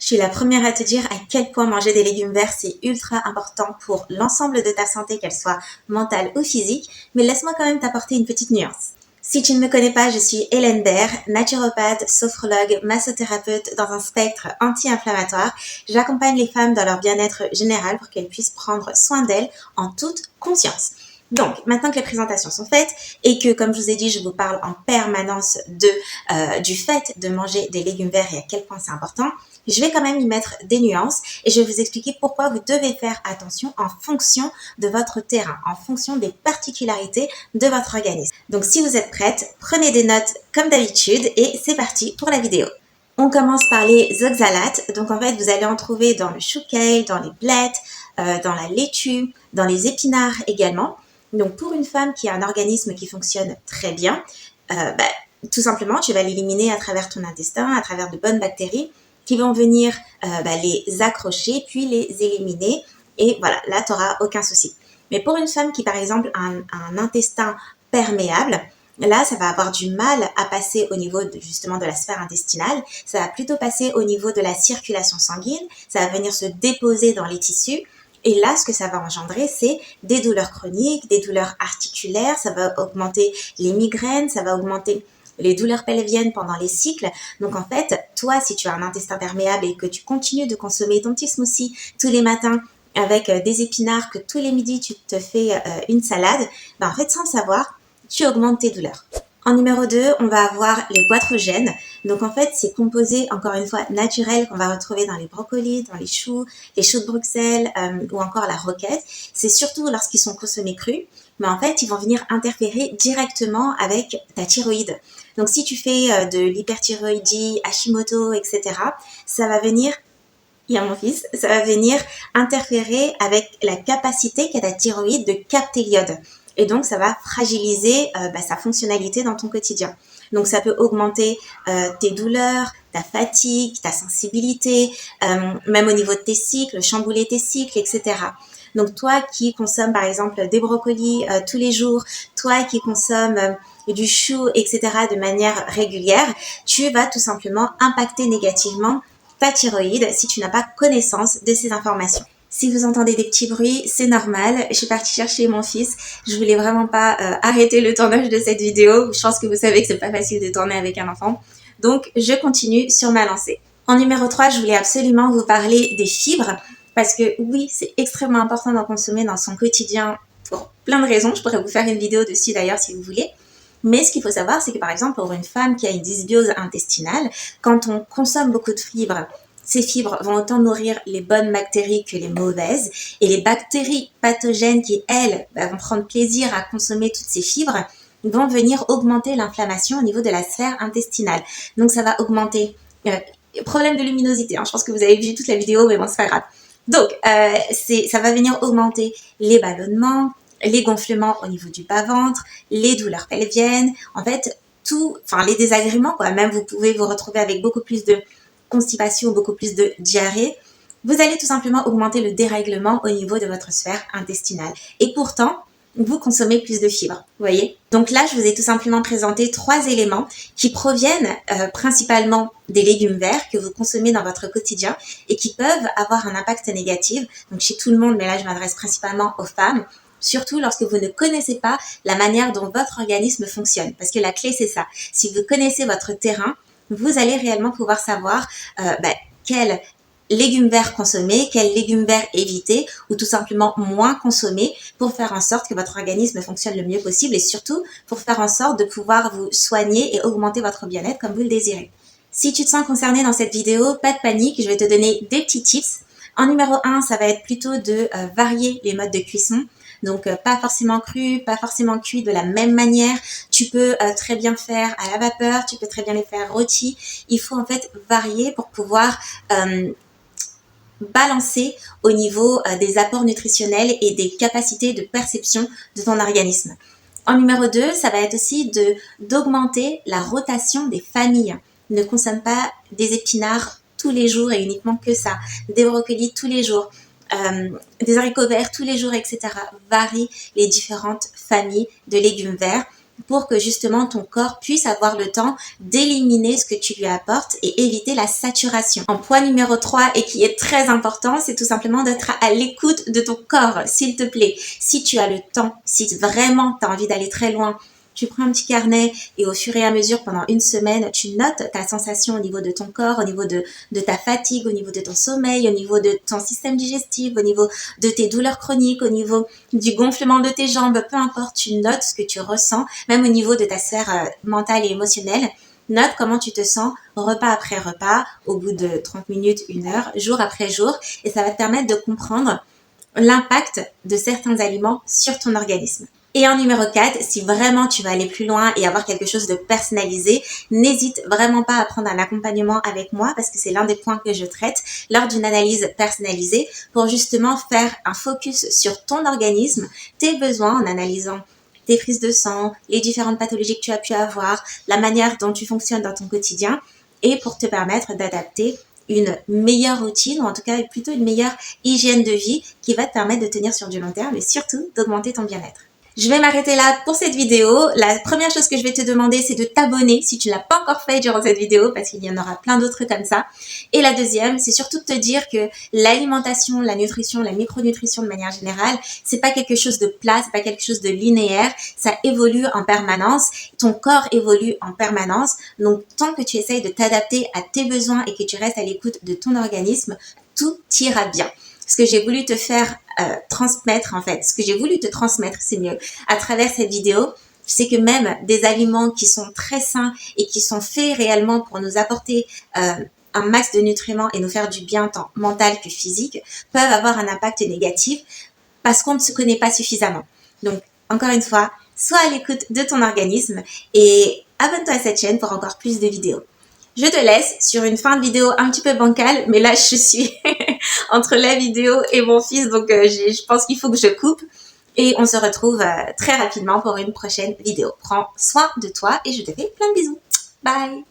suis la première à te dire à quel point manger des légumes verts, c'est ultra important pour l'ensemble de ta santé, qu'elle soit mentale ou physique. Mais laisse-moi quand même t'apporter une petite nuance. Si tu ne me connais pas, je suis Hélène Baird, naturopathe, sophrologue, massothérapeute dans un spectre anti-inflammatoire. J'accompagne les femmes dans leur bien-être général pour qu'elles puissent prendre soin d'elles en toute conscience. Donc, maintenant que les présentations sont faites et que, comme je vous ai dit, je vous parle en permanence du fait de manger des légumes verts et à quel point c'est important, je vais quand même y mettre des nuances et je vais vous expliquer pourquoi vous devez faire attention en fonction de votre terrain, en fonction des particularités de votre organisme. Donc, si vous êtes prête, prenez des notes comme d'habitude et c'est parti pour la vidéo. On commence par les oxalates. Donc, en fait, vous allez en trouver dans le chou kale, dans les blettes, dans la laitue, dans les épinards également. Donc, pour une femme qui a un organisme qui fonctionne très bien, tout simplement, tu vas l'éliminer à travers ton intestin, à travers de bonnes bactéries qui vont venir les accrocher, puis les éliminer. Et voilà, là, tu n'auras aucun souci. Mais pour une femme qui, par exemple, a un intestin perméable, là, ça va avoir du mal à passer au niveau justement de la sphère intestinale. Ça va plutôt passer au niveau de la circulation sanguine. Ça va venir se déposer dans les tissus. Et là, ce que ça va engendrer, c'est des douleurs chroniques, des douleurs articulaires, ça va augmenter les migraines, ça va augmenter les douleurs pelviennes pendant les cycles. Donc en fait, toi, si tu as un intestin perméable et que tu continues de consommer ton petit smoothie tous les matins avec des épinards, que tous les midis tu te fais une salade, en fait, sans le savoir, tu augmentes tes douleurs. En numéro 2, on va avoir les goitrogènes. Donc en fait, c'est composé, encore une fois, naturel qu'on va retrouver dans les brocolis, dans les choux de Bruxelles ou encore la roquette. C'est surtout lorsqu'ils sont consommés crus, mais en fait, ils vont venir interférer directement avec ta thyroïde. Donc si tu fais de l'hyperthyroïdie, Hashimoto, etc., ça va venir, il y a mon fils, ça va venir interférer avec la capacité qu'a ta thyroïde de capter l'iode. Et donc, ça va fragiliser sa fonctionnalité dans ton quotidien. Donc, ça peut augmenter tes douleurs, ta fatigue, ta sensibilité, même au niveau de tes cycles, chambouler tes cycles, etc. Donc, toi qui consommes, par exemple, des brocolis tous les jours, toi qui consommes du chou, etc. de manière régulière, tu vas tout simplement impacter négativement ta thyroïde si tu n'as pas connaissance de ces informations. Si vous entendez des petits bruits, c'est normal. Je suis partie chercher mon fils. Je voulais vraiment pas arrêter le tournage de cette vidéo. Je pense que vous savez que c'est pas facile de tourner avec un enfant. Donc, je continue sur ma lancée. En numéro 3, je voulais absolument vous parler des fibres parce que oui, c'est extrêmement important d'en consommer dans son quotidien pour plein de raisons. Je pourrais vous faire une vidéo dessus d'ailleurs si vous voulez. Mais ce qu'il faut savoir, c'est que par exemple, pour une femme qui a une dysbiose intestinale, quand on consomme beaucoup de fibres, ces fibres vont autant nourrir les bonnes bactéries que les mauvaises. Et les bactéries pathogènes qui, elles, vont prendre plaisir à consommer toutes ces fibres, vont venir augmenter l'inflammation au niveau de la sphère intestinale. Donc, ça va augmenter problème de luminosité. Je pense que vous avez vu toute la vidéo, mais bon, c'est pas grave. Donc, ça va venir augmenter les ballonnements, les gonflements au niveau du bas-ventre, les douleurs pelviennes. En fait, les désagréments, quoi. Même vous pouvez vous retrouver avec beaucoup plus de constipation, beaucoup plus de diarrhée, vous allez tout simplement augmenter le dérèglement au niveau de votre sphère intestinale. Et pourtant, vous consommez plus de fibres, vous voyez. Donc là, je vous ai tout simplement présenté 3 éléments qui proviennent principalement des légumes verts que vous consommez dans votre quotidien et qui peuvent avoir un impact négatif, donc chez tout le monde, mais là, je m'adresse principalement aux femmes, surtout lorsque vous ne connaissez pas la manière dont votre organisme fonctionne. Parce que la clé, c'est ça. Si vous connaissez votre terrain, vous allez réellement pouvoir savoir quels légumes verts consommer, quels légumes verts éviter ou tout simplement moins consommer pour faire en sorte que votre organisme fonctionne le mieux possible et surtout pour faire en sorte de pouvoir vous soigner et augmenter votre bien-être comme vous le désirez. Si tu te sens concerné dans cette vidéo, pas de panique, je vais te donner des petits tips. En numéro 1, ça va être plutôt de varier les modes de cuisson. Donc, pas forcément cru, pas forcément cuit de la même manière. Tu peux très bien faire à la vapeur, tu peux très bien les faire rôtis. Il faut en fait varier pour pouvoir balancer au niveau des apports nutritionnels et des capacités de perception de ton organisme. En numéro 2, ça va être aussi d'augmenter la rotation des familles. Ne consomme pas des épinards tous les jours et uniquement que ça. Des brocolis tous les jours. Des haricots verts tous les jours, etc. Varie les différentes familles de légumes verts pour que justement ton corps puisse avoir le temps d'éliminer ce que tu lui apportes et éviter la saturation. En point numéro 3 et qui est très important, c'est tout simplement d'être à l'écoute de ton corps, s'il te plaît. Si tu as le temps, si vraiment tu as envie d'aller très loin, tu prends un petit carnet et au fur et à mesure, pendant une semaine, tu notes ta sensation au niveau de ton corps, au niveau de ta fatigue, au niveau de ton sommeil, au niveau de ton système digestif, au niveau de tes douleurs chroniques, au niveau du gonflement de tes jambes, peu importe, tu notes ce que tu ressens, même au niveau de ta sphère mentale et émotionnelle. Note comment tu te sens repas après repas, au bout de 30 minutes, 1 heure, jour après jour, et ça va te permettre de comprendre l'impact de certains aliments sur ton organisme. Et en numéro 4, si vraiment tu vas aller plus loin et avoir quelque chose de personnalisé, n'hésite vraiment pas à prendre un accompagnement avec moi parce que c'est l'un des points que je traite lors d'une analyse personnalisée pour justement faire un focus sur ton organisme, tes besoins en analysant tes prises de sang, les différentes pathologies que tu as pu avoir, la manière dont tu fonctionnes dans ton quotidien et pour te permettre d'adapter une meilleure routine ou en tout cas plutôt une meilleure hygiène de vie qui va te permettre de tenir sur du long terme et surtout d'augmenter ton bien-être. Je vais m'arrêter là pour cette vidéo. La première chose que je vais te demander, c'est de t'abonner si tu ne l'as pas encore fait durant cette vidéo parce qu'il y en aura plein d'autres comme ça. Et la deuxième, c'est surtout de te dire que l'alimentation, la nutrition, la micronutrition de manière générale, c'est pas quelque chose de plat, c'est pas quelque chose de linéaire. Ça évolue en permanence. Ton corps évolue en permanence. Donc, tant que tu essayes de t'adapter à tes besoins et que tu restes à l'écoute de ton organisme, tout ira bien. Ce que j'ai voulu te faire transmettre, en fait, ce que j'ai voulu te transmettre, c'est mieux, à travers cette vidéo, c'est que même des aliments qui sont très sains et qui sont faits réellement pour nous apporter un max de nutriments et nous faire du bien tant mental que physique, peuvent avoir un impact négatif parce qu'on ne se connaît pas suffisamment. Donc, encore une fois, sois à l'écoute de ton organisme et abonne-toi à cette chaîne pour encore plus de vidéos. Je te laisse sur une fin de vidéo un petit peu bancale, mais là, je suis entre la vidéo et mon fils, donc je pense qu'il faut que je coupe. Et on se retrouve très rapidement pour une prochaine vidéo. Prends soin de toi et je te fais plein de bisous. Bye!